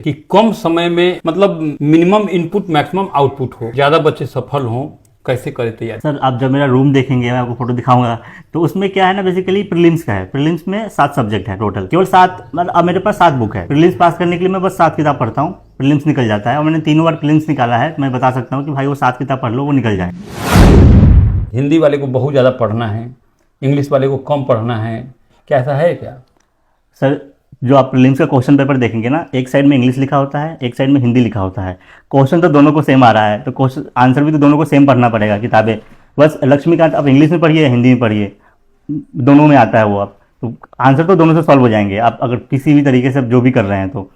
कि कम समय में मतलब मिनिमम इनपुट मैक्सिमम आउटपुट हो, ज्यादा बच्चे सफल हों, कैसे करें तैयारी? सर आप जब मेरा रूम देखेंगे, मैं आपको फोटो दिखाऊंगा, तो उसमें क्या है ना, बेसिकली प्रीलिम्स का है। प्रीलिम्स में 7 सब्जेक्ट है टोटल, केवल 7, मतलब अब मेरे पास 7 बुक है। प्रीलिम्स पास करने के लिए मैं बस 7 किताब पढ़ता हूँ, प्रीलिम्स निकल जाता है। और मैंने 3 बार प्रीलिम्स निकाला है, तो मैं बता सकता हूँ कि भाई वो 7 किताब पढ़ लो, वो निकल जाए। हिंदी वाले को बहुत ज्यादा पढ़ना है, इंग्लिश वाले को कम पढ़ना है, क्या ऐसा है क्या? सर जो आप प्रीलिम्स का क्वेश्चन पेपर देखेंगे ना, एक साइड में इंग्लिश लिखा होता है, एक साइड में हिंदी लिखा होता है। क्वेश्चन तो दोनों को सेम आ रहा है, तो क्वेश्चन आंसर भी तो दोनों को सेम पढ़ना पड़ेगा किताबें। बस लक्ष्मीकांत आप इंग्लिश में पढ़िए, हिंदी में पढ़िए, दोनों में आता है वो। आप तो आंसर तो दोनों से सॉल्व हो जाएंगे, आप अगर किसी भी तरीके से आप जो भी कर रहे हैं तो।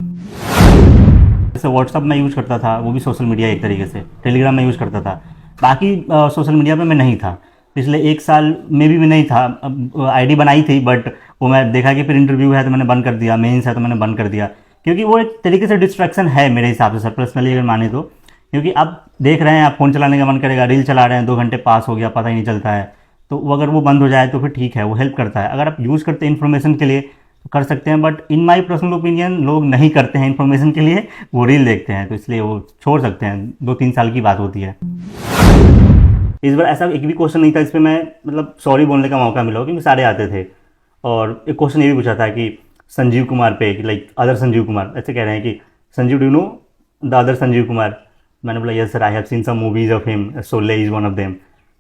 जैसे व्हाट्सअप में यूज़ करता था, वो भी सोशल मीडिया एक तरीके से। टेलीग्राम में यूज़ करता था, बाकी सोशल मीडिया पे मैं नहीं था। पिछले 1 साल में भी मैं नहीं था। आईडी बनाई थी, बट वो मैं देखा कि फिर इंटरव्यू है तो मैंने बंद कर दिया, मेंस है तो मैंने बंद कर दिया, क्योंकि वो एक तरीके से डिस्ट्रैक्शन है मेरे हिसाब से सर, पर्सनली अगर माने तो। क्योंकि आप देख रहे हैं, आप फ़ोन चलाने का मन करेगा, रील चला रहे हैं, 2 घंटे पास हो गया, पता ही नहीं चलता है। तो वो अगर वो बंद हो जाए तो फिर ठीक है, वो हेल्प करता है। अगर आप यूज़ करते हैं इन्फॉर्मेशन के लिए तो कर सकते हैं, but in my personal opinion लोग नहीं करते हैं इन्फॉर्मेशन के लिए, वो रील देखते हैं, तो इसलिए वो छोड़ सकते हैं। 2-3 साल की बात होती है। इस बार ऐसा एक भी क्वेश्चन नहीं था इस पर मैं मतलब सॉरी बोलने का मौका मिला हो, क्योंकि सारे आते थे। और एक क्वेश्चन ये भी पूछा था कि संजीव कुमार पे, लाइक अदर संजीव कुमार, ऐसे कह रहे हैं कि Sanjeev do know the other Sanjeev Kumar. मैंने बोला yes sir, I have seen some movies of him, Sholay is one of them.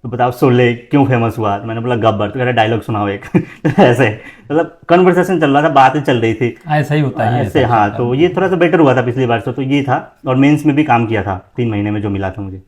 तो बताओ शोले क्यों फेमस हुआ? तो मैंने बोला गब्बर। तो कह रहा डायलॉग सुनाओ एक। ऐसे मतलब कन्वर्सेशन चल रहा था, बातें चल रही थी, ऐसा ही होता है ऐसे। हाँ, तो ये थोड़ा सा बेटर हुआ था पिछली बार से, तो ये था। और मेंस में भी काम किया था 3 महीने में, जो मिला था मुझे।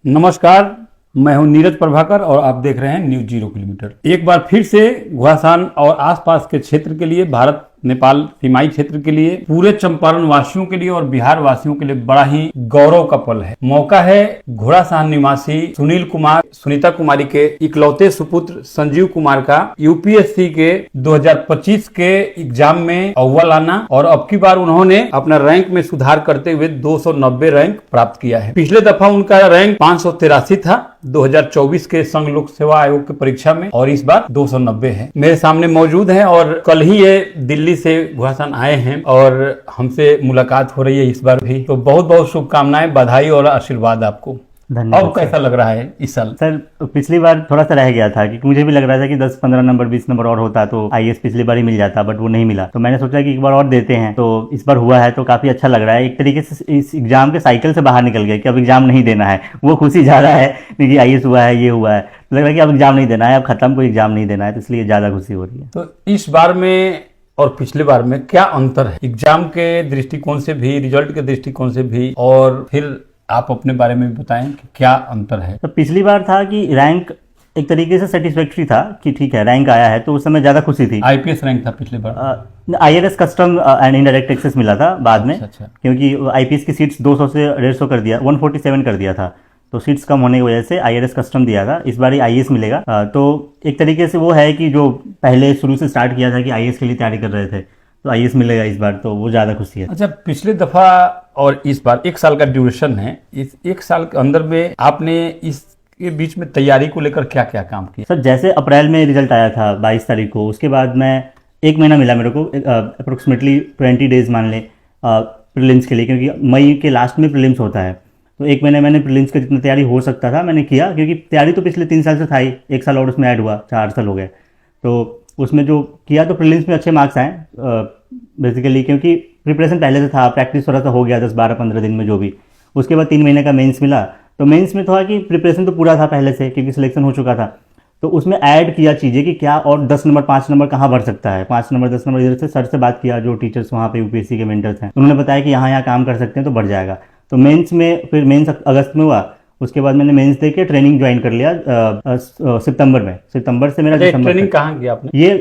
नमस्कार, मैं हूं नीरज प्रभाकर और आप देख रहे हैं न्यूज 0 किलोमीटर। एक बार फिर से घुआसान और आसपास के क्षेत्र के लिए, भारत नेपाल सीमाई क्षेत्र के लिए, पूरे चंपारण वासियों के लिए और बिहार वासियों के लिए बड़ा ही गौरव का पल है। मौका है घोड़ासान निवासी सुनील कुमार, सुनीता कुमारी के इकलौते सुपुत्र संजीव कुमार का यूपीएससी के 2025 के एग्जाम में अव्वल आना, और अब की बार उन्होंने अपना रैंक में सुधार करते हुए 290 रैंक प्राप्त किया है। पिछले दफा उनका रैंक 583 था 2024 के संघ लोक सेवा आयोग की परीक्षा में, और इस बार 290 है। मेरे सामने मौजूद है और कल ही ये दिल्ली से घुआसान आए हैं और हमसे मुलाकात हो रही है इस बार भी। तो बहुत बहुत शुभकामनाएं, बधाई और आशीर्वाद आपको। धन्यवाद। अब कैसा लग रहा है इस साल? सर पिछली बार थोड़ा सा रह गया था, क्योंकि मुझे भी लग रहा था कि 10-15 नंबर 20 नंबर और होता तो आईएएस पिछली बार ही मिल जाता, बट वो नहीं मिला। तो मैंने सोचा कि एक बार और देते हैं, तो इस बार हुआ है, तो काफ़ी अच्छा लग रहा है। एक तरीके से इस एग्जाम के साइकिल से बाहर निकल गया कि अब एग्जाम नहीं देना है, वो खुशी ज़्यादा है क्योंकि आईएएस हुआ है, ये हुआ है। लग रहा है कि अब एग्जाम नहीं देना है, अब खत्म, कोई एग्जाम नहीं देना है, तो इसलिए ज़्यादा खुशी हो रही है। तो इस बार में और पिछले बार में क्या अंतर है, एग्जाम के दृष्टिकोण से भी, रिजल्ट के दृष्टिकोण से भी, और फिर आप अपने बारे में भी बताएं कि क्या अंतर है? तो पिछली बार था कि रैंक एक तरीके से सेटिस्फैक्ट्री था कि ठीक है रैंक आया है, तो उस समय ज़्यादा खुशी थी। आईपीएस रैंक था पिछले बार। IRS custom and indirect excise मिला था बाद में। अच्छा। क्योंकि आईपीएस की सीट्स 200 से 150 कर दिया, 147 कर दिया था, तो सीट्स कम होने की वजह से आईआरएस कस्टम दिया था। इस बार ही आईएएस मिलेगा। तो एक तरीके से वो है कि जो पहले शुरू से स्टार्ट किया था कि आईएएस के लिए तैयारी कर रहे थे, तो आईएएस मिलेगा इस बार, तो वो ज़्यादा खुशी है। अच्छा, पिछले दफा और इस बार 1 साल का ड्यूरेशन है, इस 1 साल के अंदर में आपने इसके बीच में तैयारी को लेकर क्या क्या काम किया? सर जैसे अप्रैल में रिजल्ट आया था 22 तारीख को, उसके बाद मैं 1 महीना मिला मेरे को, अप्रोक्सीमेटली 20 डेज मान ले प्रीलिम्स के लिए, क्योंकि मई के लास्ट में प्रीलिम्स होता है। तो 1 महीने मैंने प्रीलिम्स का जितना तैयारी हो सकता था मैंने किया, क्योंकि तैयारी तो पिछले 3 साल से था ही, 1 साल और उसमें ऐड हुआ, 4 साल हो गए। तो उसमें जो किया, तो प्रीलिम्स में अच्छे मार्क्स आए बेसिकली, क्योंकि प्रिपरेशन पहले से था, प्रैक्टिस थोड़ा सा हो गया 10-12-15 दिन में जो भी। उसके बाद 3 महीने का मेंस मिला, तो मेंस में था कि प्रिपरेशन तो पूरा था पहले से, क्योंकि सिलेक्शन हो चुका था। तो उसमें ऐड किया चीज़ें कि क्या और 10 नंबर 5 नंबर कहाँ बढ़ सकता है, 5 नंबर 10 नंबर। इधर से सर से बात किया, जो टीचर्स वहाँ पे यूपीएससी के मेंटर्स हैं, उन्होंने बताया कि यहाँ काम कर सकते हैं तो बढ़ जाएगा। तो मेंस में फिर मेंस अगस्त में हुआ, उसके बाद मैंने मेंस दे के ट्रेनिंग ज्वाइन कर लिया सितंबर में। सितंबर से मेरा ट्रेनिंग कहाँ किया आपने? ये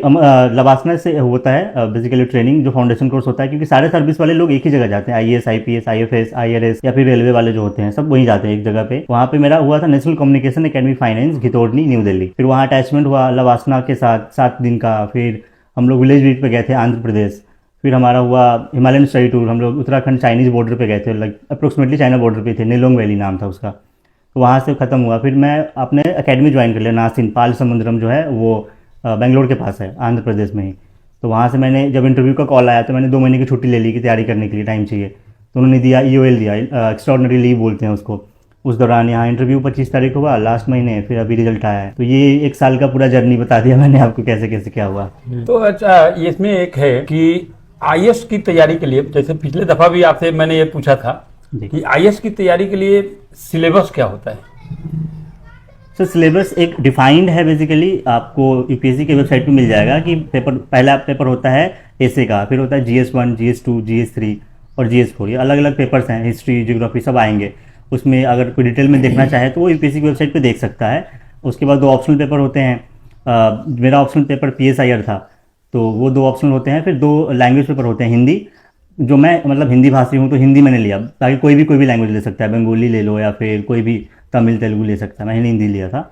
लवासना से होता है बेसिकली ट्रेनिंग, जो फाउंडेशन कोर्स होता है, क्योंकि सारे सर्विस वाले लोग एक ही जगह जाते हैं, आईएएस आईपीएस आईएफएस आईआरएस या फिर रेलवे वाले जो होते हैं, सब वहीं जाते हैं एक जगह पे। वहाँ पे मेरा हुआ था नेशनल कम्युनिकेशन एकेडमी फाइनेंस, घितौड़नी, न्यू दिल्ली। फिर वहाँ अटैचमेंट हुआ लवासना के साथ 7 दिन का। फिर हम लोग विलेज विजिट पे गए थे आंध्र प्रदेश। फिर हमारा हुआ हिमालयन स्टडी टूर, हम लोग उत्तराखंड चाइनीज़ बॉर्डर पे गए थे, लाइक अप्रोक्सीमेटली चाइना बॉर्डर पे थे, नेलोंग वैली नाम था उसका। तो वहाँ से ख़त्म हुआ, फिर मैं अपने एकेडमी ज्वाइन कर लिया, नासिन पाल समुद्रम जो है वो बेंगलोर के पास है, आंध्र प्रदेश में ही। तो वहाँ से मैंने जब इंटरव्यू का कॉल आया तो मैंने 2 महीने की छुट्टी ले ली कि तैयारी करने के लिए टाइम चाहिए। तो उन्होंने दिया EOL दिया, एक्स्ट्रॉर्डनरी लीव बोलते हैं उसको। उस दौरान यहाँ इंटरव्यू 25 तारीख हुआ लास्ट महीने, फिर अभी रिजल्ट आया है। तो ये 1 साल का पूरा जर्नी बता दिया मैंने आपको कैसे कैसे क्या हुआ। तो अच्छा, इसमें एक है कि IAS की तैयारी के लिए, जैसे पिछले दफा भी आपसे मैंने ये पूछा था जी। कि IAS की तैयारी के लिए सिलेबस क्या होता है? सर सिलेबस एक डिफाइंड है बेसिकली, आपको यूपीएससी की वेबसाइट पे मिल जाएगा कि पेपर, पहला पेपर होता है एसए का, फिर होता है GS1, GS2, GS3 और GS4। ये अलग अलग पेपर्स हैं, हिस्ट्री, ज्योग्राफी सब आएंगे उसमें। अगर कोई डिटेल में देखना चाहे तो वो यूपीएससी की वेबसाइट पे देख सकता है। उसके बाद 2 ऑप्शनल पेपर होते हैं। मेरा ऑप्शनल पेपर PSIR था, तो वो 2 ऑप्शनल होते हैं। फिर 2 लैंग्वेज पेपर होते हैं। हिंदी, जो मैं मतलब हिंदी भाषी हूँ तो हिंदी मैंने लिया, ताकि कोई भी लैंग्वेज ले सकता है, बंगाली ले लो या फिर कोई भी तमिल तेलुगु ले सकता है, मैंने हिंदी लिया था।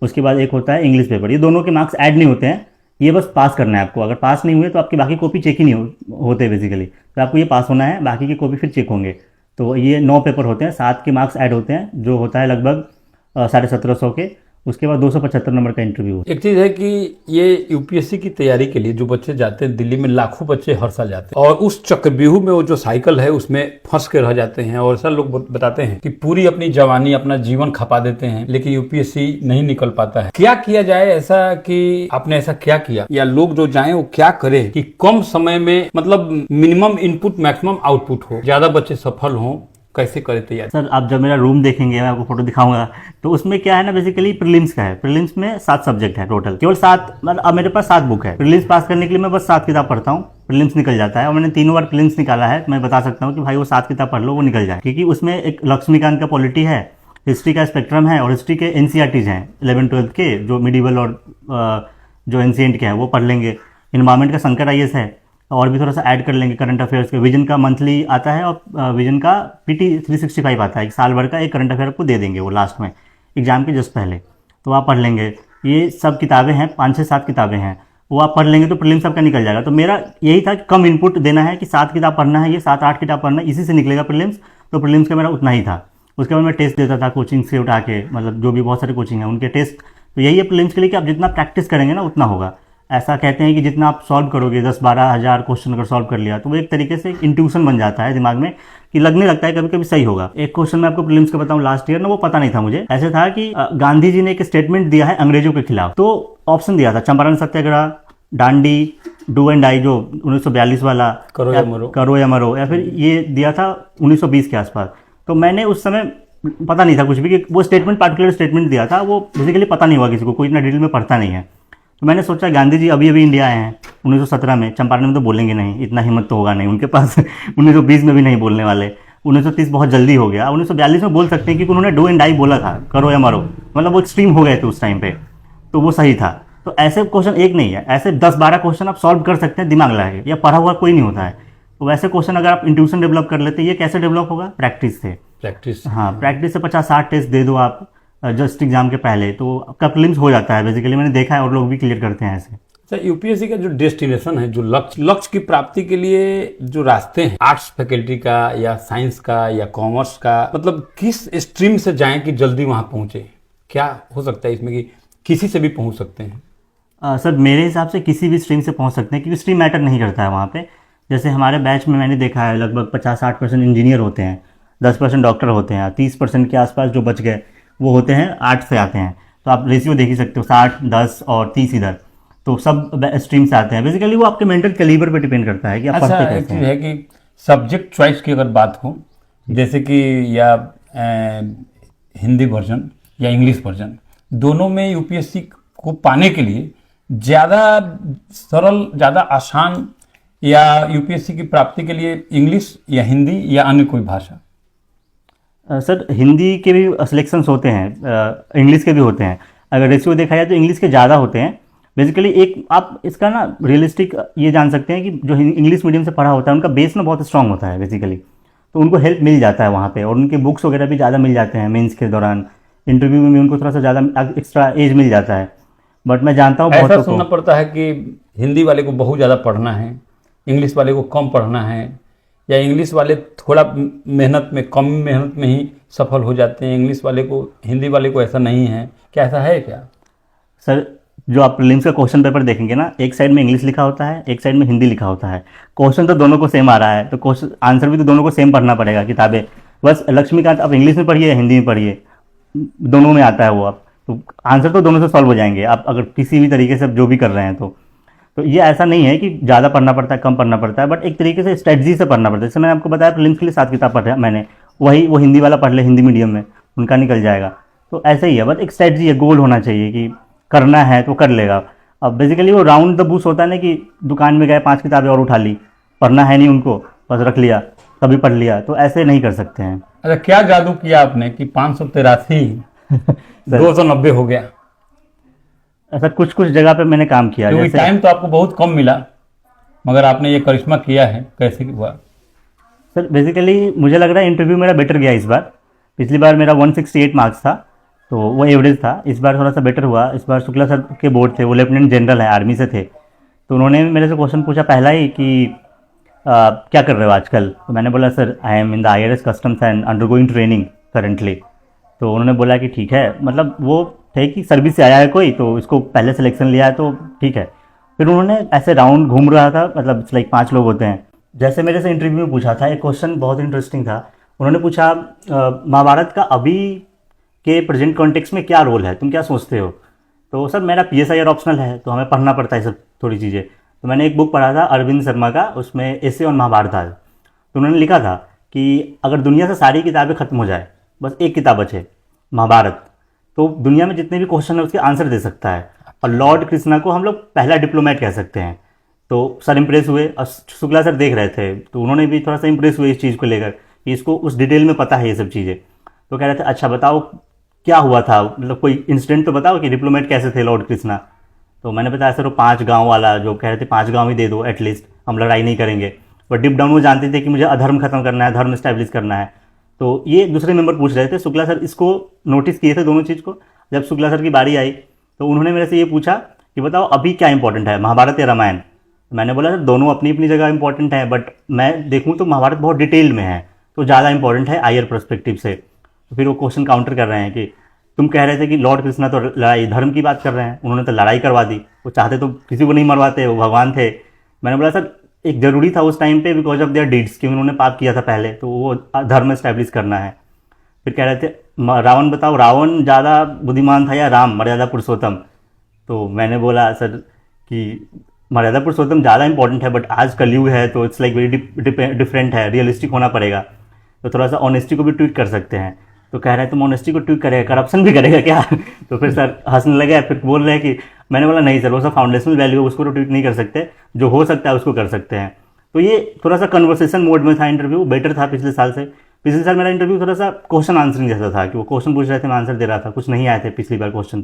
उसके बाद एक होता है इंग्लिश पेपर। ये दोनों के मार्क्स ऐड नहीं होते हैं, ये बस पास करना है आपको। अगर पास नहीं हुए तो आपकी बाकी कॉपी चेक ही नहीं होते बेसिकली, तो आपको ये पास होना है, बाकी की कॉपी फिर चेक होंगे। तो ये 9 पेपर होते हैं, 7 के मार्क्स ऐड होते हैं, जो होता है लगभग 1750 के। उसके बाद 275 नंबर का इंटरव्यू। एक चीज है कि ये यूपीएससी की तैयारी के लिए जो बच्चे जाते हैं, दिल्ली में लाखों बच्चे हर साल जाते हैं, और उस चक्रव्यूह में वो जो साइकिल है उसमें फंस के रह जाते हैं। और ऐसा लोग बताते हैं कि पूरी अपनी जवानी, अपना जीवन खपा देते हैं, लेकिन यूपीएससी नहीं निकल पाता है। क्या किया जाए ऐसा, कि आपने ऐसा क्या किया, या लोग जो जाएं वो क्या करें कि कम समय में, मतलब मिनिमम इनपुट मैक्सिमम आउटपुट हो, ज्यादा बच्चे सफल हों? कैसे करें तैयारी? सर आप जब मेरा रूम देखेंगे, मैं आपको फोटो दिखाऊंगा, तो उसमें क्या है ना, बेसिकली प्रीलिम्स का है। प्रीलिम्स में 7 सब्जेक्ट है टोटल, केवल 7, मतलब अब मेरे पास 7 बुक है। प्रीलिम्स पास करने के लिए मैं बस 7 किताब पढ़ता हूँ, प्रीलिम्स निकल जाता है। और मैंने 3 बार प्रीलिम्स निकाला है, मैं बता सकता हूँ कि भाई वो 7 किताब पढ़ लो, वो निकल जाए। क्योंकि उसमें एक लक्ष्मीकांत का पॉलिटी है, हिस्ट्री का स्पेक्ट्रम है, और हिस्ट्री के NCERTs हैं 11th-12th के, जो मिडिवल और जो एंशिएंट के हैं वो पढ़ लेंगे। इन्वायरमेंट का संकट IAS है, और भी थोड़ा सा ऐड कर लेंगे करंट अफेयर्स के। विजन का मंथली आता है, और विजन का PT 365 आता है, एक साल भर का एक करंट अफेयर आपको दे देंगे वो लास्ट में एग्जाम के जस्ट पहले, तो आप पढ़ लेंगे। ये सब किताबें हैं, 5 से 7 किताबें हैं, वो आप पढ़ लेंगे तो प्रीलिम्स आपका निकल जाएगा। तो मेरा यही था कि कम इनपुट देना है, कि 7 किताब पढ़ना है, ये 7-8 किताब पढ़ना है, इसी से निकलेगा प्रीलिम्स। तो प्रीलिम्स का मेरा उतना ही था। उसके बाद मैं टेस्ट देता था कोचिंग से उठा के, मतलब जो भी बहुत सारे कोचिंग हैं उनके टेस्ट। तो यही है प्रीलिम्स के लिए कि आप जितना प्रैक्टिस करेंगे ना उतना होगा। ऐसा कहते हैं कि जितना आप सॉल्व करोगे, 10-12 हज़ार क्वेश्चन अगर सॉल्व कर लिया, तो वो एक तरीके से इंट्यूशन बन जाता है दिमाग में, कि लगने लगता है कभी कभी सही होगा। एक क्वेश्चन मैं आपको प्रीलिम्स का बताऊं, लास्ट ईयर ना, वो पता नहीं था मुझे। ऐसे था कि गांधी जी ने एक स्टेटमेंट दिया है अंग्रेजों के खिलाफ, तो ऑप्शन दिया था चंपारण सत्याग्रह, डांडी, डू एंड डाई, जो 1942 वाला, करो या मरो, या फिर ये दिया था 1920 के आसपास। तो मैंने उस समय पता नहीं था कुछ भी, कि वो स्टेटमेंट, पार्टिकुलर स्टेटमेंट दिया था, वो बेसिकली पता नहीं हुआ किसी को, कोई इतना डिटेल में पढ़ता नहीं है। तो मैंने सोचा गांधी जी अभी अभी इंडिया आए हैं 1917 में, चंपारण में तो बोलेंगे नहीं, इतना हिम्मत तो होगा नहीं उनके पास 1920 में भी नहीं बोलने वाले, 1930 बहुत जल्दी हो गया, 1942 में बोल सकते हैं, क्योंकि उन्होंने डू एंड डाई बोला था, करो या मरो, मतलब वो एक्सट्रीम हो गए थे उस टाइम पे, तो वो सही था। तो ऐसे क्वेश्चन एक नहीं है, ऐसे 10-12 क्वेश्चन आप सॉल्व कर सकते हैं दिमाग लगा के, या पढ़ा हुआ कोई नहीं होता है। तो वैसे क्वेश्चन अगर आप इंट्यूशन डेवलप कर लेते हैं, ये कैसे डेवलप होगा? प्रैक्टिस से। प्रैक्टिस, हाँ, प्रैक्टिस से 50-60 टेस्ट दे दो आप जस्ट एग्जाम के पहले, तो आपका प्रीलिम्स हो जाता है बेसिकली। मैंने देखा है और लोग भी क्लियर करते हैं ऐसे। सर यूपीएससी का जो डेस्टिनेशन है, जो लक्ष्य की प्राप्ति के लिए जो रास्ते हैं, आर्ट्स फैकल्टी का या साइंस का या कॉमर्स का, मतलब किस स्ट्रीम से जाएं कि जल्दी वहां पहुंचे? क्या हो सकता है इसमें कि किसी से भी पहुंच सकते हैं? सर मेरे हिसाब से किसी भी स्ट्रीम से पहुंच सकते हैं, क्योंकि स्ट्रीम मैटर नहीं करता है वहाँ पे। जैसे हमारे बैच में मैंने देखा है लगभग 50-60% इंजीनियर होते हैं, 10% डॉक्टर होते हैं, 30% के आसपास जो बच गए वो होते हैं आर्ट्स से आते हैं। तो आप रेशियो देख ही सकते हो, 60-10 और 30 इधर, तो सब स्ट्रीम से आते हैं। बेसिकली वो आपके मेंटल कैलिबर पे डिपेंड करता है कि आप पढ़ते कैसे हैं। है कि सब्जेक्ट चॉइस की अगर बात हो, जैसे कि या हिंदी वर्जन या इंग्लिश वर्जन, दोनों में यूपीएससी को पाने के लिए ज़्यादा सरल, ज़्यादा आसान, या यूपीएससी की प्राप्ति के लिए इंग्लिश या हिंदी या अन्य कोई भाषा? सर हिंदी के भी सिलेक्शंस होते हैं, इंग्लिश के भी होते हैं। अगर रेशियो देखा जाए तो इंग्लिश के ज़्यादा होते हैं। बेसिकली एक आप इसका ना रियलिस्टिक ये जान सकते हैं कि जो इंग्लिश मीडियम से पढ़ा होता है उनका बेस ना बहुत स्ट्रांग होता है बेसिकली, तो उनको हेल्प मिल जाता है वहाँ पे, और उनके बुक्स वगैरह भी ज़्यादा मिल जाते हैं। मेंस के दौरान इंटरव्यू में भी उनको थोड़ा सा ज़्यादा एक्स्ट्रा एज मिल जाता है। बट मैं जानता हूँ ऐसा सुनना पड़ता है कि हिंदी वाले को बहुत ज़्यादा पढ़ना है, इंग्लिश वाले को कम पढ़ना है, या इंग्लिश वाले थोड़ा मेहनत में, कम मेहनत में ही सफल हो जाते हैं, इंग्लिश वाले को, हिंदी वाले को ऐसा नहीं है। क्या ऐसा है क्या? सर जो आप प्रीलिम्स का क्वेश्चन पेपर देखेंगे ना, एक साइड में इंग्लिश लिखा होता है, एक साइड में हिंदी लिखा होता है। क्वेश्चन तो दोनों को सेम आ रहा है, तो क्वेश्चन आंसर भी तो दोनों को सेम पढ़ना पड़ेगा किताबें। बस लक्ष्मीकांत आप इंग्लिश में पढ़िए या हिंदी में पढ़िए, दोनों में आता है वो। आप तो आंसर तो दोनों से सॉल्व हो जाएंगे आप अगर किसी भी तरीके से जो भी कर रहे हैं तो ये ऐसा नहीं है कि ज़्यादा पढ़ना पड़ता है, कम पढ़ना पड़ता है, बट एक तरीके से स्ट्रेटजी से पढ़ना पड़ता है। जैसे मैंने आपको बताया प्रीलिम्स के लिए 7 किताब पढ़ा मैंने, वही वो हिंदी वाला पढ़ ले, हिंदी मीडियम में उनका निकल जाएगा। तो ऐसे ही है, बस एक स्ट्रेटजी है, गोल होना चाहिए कि करना है तो कर लेगा। अब बेसिकली वो राउंड द बुश होता है ना कि दुकान में गए 5 किताबें और उठा ली, पढ़ना है नहीं उनको, बस रख लिया, कभी पढ़ लिया, तो ऐसे नहीं कर सकते हैं। अच्छा, क्या जादू किया आपने कि 583 290 हो गया? ऐसा कुछ कुछ जगह पे मैंने काम किया। क्योंकि जैसे टाइम तो आपको बहुत कम मिला, मगर आपने ये करिश्मा किया है, कैसे हुआ? सर बेसिकली मुझे लग रहा है इंटरव्यू मेरा बेटर गया इस बार। पिछली बार मेरा 168 मार्क्स था, तो वो एवरेज था। इस बार थोड़ा सा बेटर हुआ। इस बार शुक्ला सर के बोर्ड थे, वो लेफ्टिनेंट जनरल है, आर्मी से थे, तो उन्होंने मेरे से क्वेश्चन पूछा पहला ही कि क्या कर रहे हो आजकल? तो मैंने बोला sir I am in the IRS customs and undergoing training currently. तो उन्होंने बोला कि ठीक है, मतलब वो थे कि सर्विस से आया है कोई, तो इसको पहले सिलेक्शन लिया है तो ठीक है। फिर उन्होंने ऐसे राउंड घूम रहा था, मतलब लाइक 5 लोग होते हैं। जैसे मेरे से इंटरव्यू में पूछा था, एक क्वेश्चन बहुत इंटरेस्टिंग था। उन्होंने पूछा महाभारत का अभी के प्रेजेंट कॉन्टेक्स्ट में क्या रोल है, तुम क्या सोचते हो? तो सर मेरा PSIR ऑप्शनल है, तो हमें पढ़ना पड़ता है सब थोड़ी चीज़ें। तो मैंने एक बुक पढ़ा था अरविंद शर्मा का, उसमें एसे ऑन महाभारत था। तो उन्होंने लिखा था कि अगर दुनिया से सारी किताबें खत्म हो जाए, बस एक किताब बचे महाभारत, तो दुनिया में जितने भी क्वेश्चन है उसके आंसर दे सकता है। और लॉर्ड कृष्णा को हम लोग पहला डिप्लोमेट कह सकते हैं। तो सर इंप्रेस हुए, और शुक्ला सर देख रहे थे, तो उन्होंने भी थोड़ा सा इंप्रेस हुए इस चीज़ को लेकर कि इसको उस डिटेल में पता है ये सब चीज़ें। तो कह रहे थे अच्छा बताओ क्या हुआ था, मतलब कोई इंसिडेंट तो बताओ कि डिप्लोमेट कैसे थे लॉर्ड कृष्णा। तो मैंने बताया सर वो 5 गांव वाला, जो कह रहे थे 5 गांव ही दे दो एटलीस्ट, हम लड़ाई नहीं करेंगे। बट डिप डाउन वो जानते थे कि मुझे अधर्म खत्म करना है, धर्म स्टैब्लिश करना है। तो ये दूसरे मेंबर पूछ रहे थे, शुक्ला सर इसको नोटिस किए थे दोनों चीज़ को। जब शुक्ला सर की बारी आई तो उन्होंने मेरे से ये पूछा कि बताओ अभी क्या इंपॉर्टेंट है, महाभारत या रामायण? मैंने बोला सर दोनों अपनी अपनी जगह इंपॉर्टेंट है, बट मैं देखूँ तो महाभारत बहुत डिटेल में है, तो ज़्यादा इंपॉर्टेंट है आयर पर्सपेक्टिव से। तो फिर वो क्वेश्चन काउंटर कर रहे हैं कि तुम कह रहे थे कि लॉर्ड कृष्णा तो लड़ाई धर्म की बात कर रहे हैं, उन्होंने तो लड़ाई करवा दी, वो चाहते तो किसी को नहीं मरवाते, वो भगवान थे। मैंने बोला सर एक जरूरी था उस टाइम पे बिकॉज ऑफ देयर डीड्स, कि उन्होंने पाप किया था पहले, तो वो धर्म स्टैब्लिश करना है। फिर कह रहे थे रावण बताओ, रावण ज़्यादा बुद्धिमान था या राम मर्यादा पुरुषोत्तम? तो मैंने बोला सर कि मर्यादा पुरुषोत्तम ज़्यादा इंपॉर्टेंट है, बट आज कलयुग है तो इट्स लाइक वेरी डिफरेंट है, रियलिस्टिक होना पड़ेगा, तो थोड़ा सा ऑनेस्टी को भी ट्वीट कर सकते हैं। तो कह रहे हैं तुम ऑनेस्टी को ट्वीट करेगा, करप्शन भी करेगा क्या? तो फिर सर हंसने लगे, फिर बोल रहे हैं कि मैंने बोला नहीं सर वो सब फाउंडेशनल वैल्यू है, उसको तो ट्वीट नहीं कर सकते, जो हो सकता है उसको कर सकते हैं। तो ये थोड़ा सा कन्वर्सेशन मोड में था इंटरव्यू, बेटर था पिछले साल से। पिछले साल मेरा इंटरव्यू थोड़ा सा क्वेश्चन आंसरिंग जैसा था, कि वो क्वेश्चन पूछ रहे थे मैं आंसर दे रहा था, कुछ नहीं आए थे पिछली बार क्वेश्चन।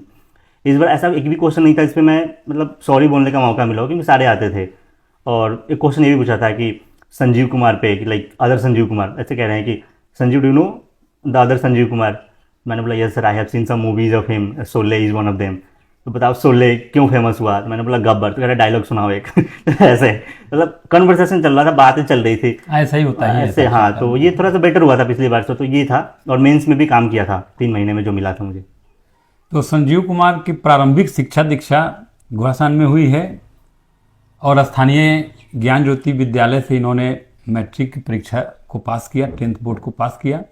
इस बार ऐसा एक भी क्वेश्चन नहीं था इस पर मैं मतलब सॉरी बोलने का मौका मिला, क्योंकि सारे आते थे। और एक क्वेश्चन ये भी पूछा था कि संजीव कुमार पे, कि लाइक अदर संजीव कुमार, ऐसे कह रहे हैं कि Sanjeev do know the other Sanjeev Kumar? मैंने बोला yes sir I have seen some movies of him, Sholay is one of them. तो बताओ शोले क्यों फेमस हुआ? तो मैंने बोला गब्बर। तो कह रहा डायलॉग सुनाओ एक। ऐसे मतलब कन्वर्सेशन चल रहा था, बातें चल रही थी, ऐसा ही होता है ऐसे। हाँ, तो ये थोड़ा सा बेटर हुआ था पिछली बार से, तो ये था। और मेंस में भी काम किया था 3 महीने में जो मिला था मुझे। तो संजीव कुमार की प्रारंभिक शिक्षा दीक्षा घोड़ासान में हुई है, और स्थानीय ज्ञान ज्योति विद्यालय से इन्होंने मैट्रिक की परीक्षा को पास किया, 10th बोर्ड को पास किया।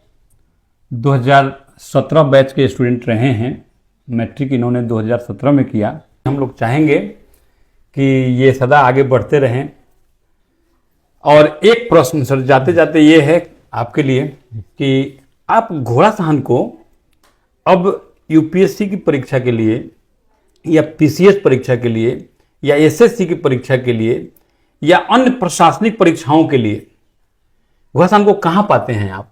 2017 बैच के स्टूडेंट रहे हैं, मैट्रिक इन्होंने 2017 में किया। हम लोग चाहेंगे कि ये सदा आगे बढ़ते रहें। और एक प्रश्न सर जाते जाते ये है आपके लिए कि आप घोड़ासान को अब UPSC की परीक्षा के लिए या PCS परीक्षा के लिए या SSC की परीक्षा के लिए या अन्य प्रशासनिक परीक्षाओं के लिए घोड़ासान को कहाँ पाते हैं आप?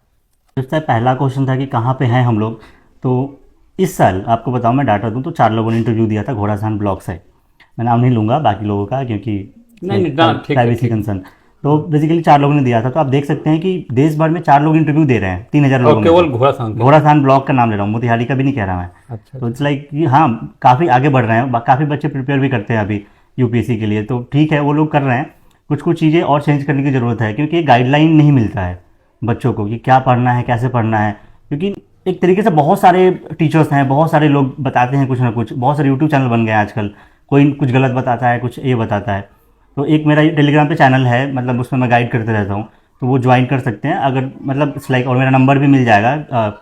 इससे पहला क्वेश्चन था कि कहाँ पे हैं हम लोग। तो इस साल आपको बताऊं, मैं डाटा दूं तो 4 लोगों ने इंटरव्यू दिया था घोड़ासान ब्लॉक से। मैं नाम नहीं लूँगा बाकी लोगों का, क्योंकि प्राइवेसी कंसर्न। तो बेसिकली 4 लोगों ने दिया था। तो आप देख सकते हैं कि देश भर में 4 लोग इंटरव्यू दे रहे हैं, 3000 लोगों केवल में। घोड़ासान ब्लॉक का नाम ले रहा हूँ, मोतिहारी का भी नहीं कह रहा मैं। अच्छा। तो इट्स लाइक हाँ काफ़ी आगे बढ़ रहे हैं, काफ़ी बच्चे प्रिपेयर भी करते हैं अभी UPSC के लिए, तो ठीक है वो लोग कर रहे हैं। कुछ चीज़ें और चेंज करने की ज़रूरत है, क्योंकि गाइडलाइन नहीं मिलता है बच्चों को कि क्या पढ़ना है, कैसे पढ़ना है। क्योंकि एक तरीके से बहुत सारे टीचर्स हैं, बहुत सारे लोग बताते हैं कुछ ना कुछ, बहुत सारे यूट्यूब चैनल बन गए हैं आजकल, कोई कुछ गलत बताता है, कुछ ये बताता है। तो एक मेरा टेलीग्राम पे चैनल है, मतलब उसमें मैं गाइड करते रहता हूँ, तो वो ज्वाइन कर सकते हैं अगर मतलब लाइक, और मेरा नंबर भी मिल जाएगा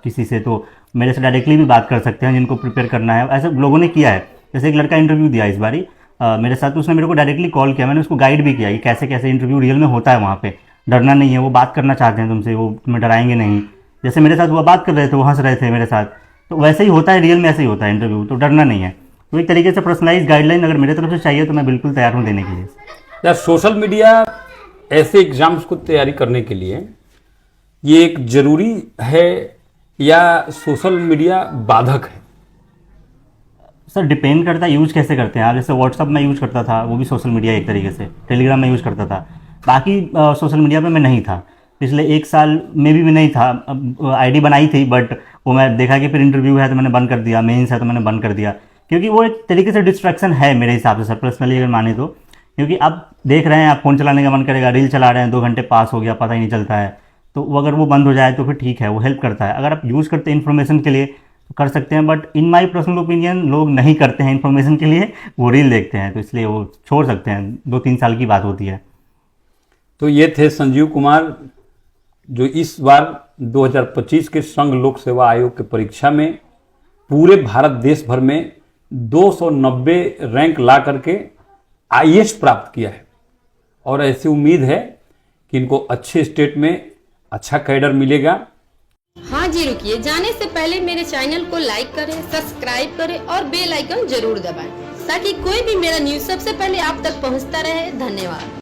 किसी से, तो मेरे से डायरेक्टली भी बात कर सकते हैं जिनको प्रिपेयर करना है। ऐसे लोगों ने किया है, जैसे एक लड़का इंटरव्यू दिया इस बारी मेरे साथ, तो उसने मेरे को डायरेक्टली कॉल किया, मैंने उसको गाइड भी किया कि कैसे कैसे इंटरव्यू रियल में होता है वहाँ पे। डरना नहीं है, वो बात करना चाहते हैं तुमसे, वो तुम्हें डराएंगे नहीं। जैसे मेरे साथ वो बात कर रहे थे, वो हंस रहे थे मेरे साथ, तो वैसे ही होता है रियल में, ऐसे ही होता है इंटरव्यू, तो डरना नहीं है। तो एक तरीके से पर्सनलाइज गाइडलाइन अगर मेरे तरफ से चाहिए तो मैं बिल्कुल तैयार हूँ देने के लिए। यार सोशल मीडिया ऐसे एग्जाम्स को तैयारी करने के लिए ये एक जरूरी है या सोशल मीडिया बाधक है? सर डिपेंड करता है यूज़ कैसे करते हैं आप। जैसे व्हाट्सअप में यूज़ करता था, वो भी सोशल मीडिया एक तरीके से, टेलीग्राम में यूज़ करता था, बाकी सोशल मीडिया पे मैं नहीं था। पिछले 1 साल में भी मैं नहीं था। आईडी बनाई थी, बट वो मैं देखा कि फिर इंटरव्यू है तो मैंने बंद कर दिया, मेंस है तो मैंने बंद कर दिया, क्योंकि वो एक तरीके से डिस्ट्रैक्शन है मेरे हिसाब से सर, पर्सनली अगर माने तो। क्योंकि आप देख रहे हैं, आप फ़ोन चलाने का मन करेगा, रील चला रहे हैं, 2 घंटे पास हो गया पता ही नहीं चलता है। तो वो अगर वो बंद हो जाए तो फिर ठीक है, वो हेल्प करता है। अगर आप यूज़ करते हैं इन्फॉर्मेशन के लिए तो कर सकते हैं, but in my personal opinion लोग नहीं करते हैं इन्फॉर्मेशन के लिए, वो रील देखते हैं, तो इसलिए वो छोड़ सकते हैं। 2-3 साल की बात होती है। तो ये थे संजीव कुमार, जो इस बार 2025 के संघ लोक सेवा आयोग के परीक्षा में पूरे भारत देश भर में 290 रैंक ला करके आईएएस प्राप्त किया है। और ऐसी उम्मीद है कि इनको अच्छे स्टेट में अच्छा कैडर मिलेगा। हाँ जी, रुकिए, जाने से पहले मेरे चैनल को लाइक करें, सब्सक्राइब करें और बेल आइकन जरूर दबाएं, ताकि कोई भी मेरा न्यूज़ सबसे पहले आप तक पहुंचता रहे। धन्यवाद।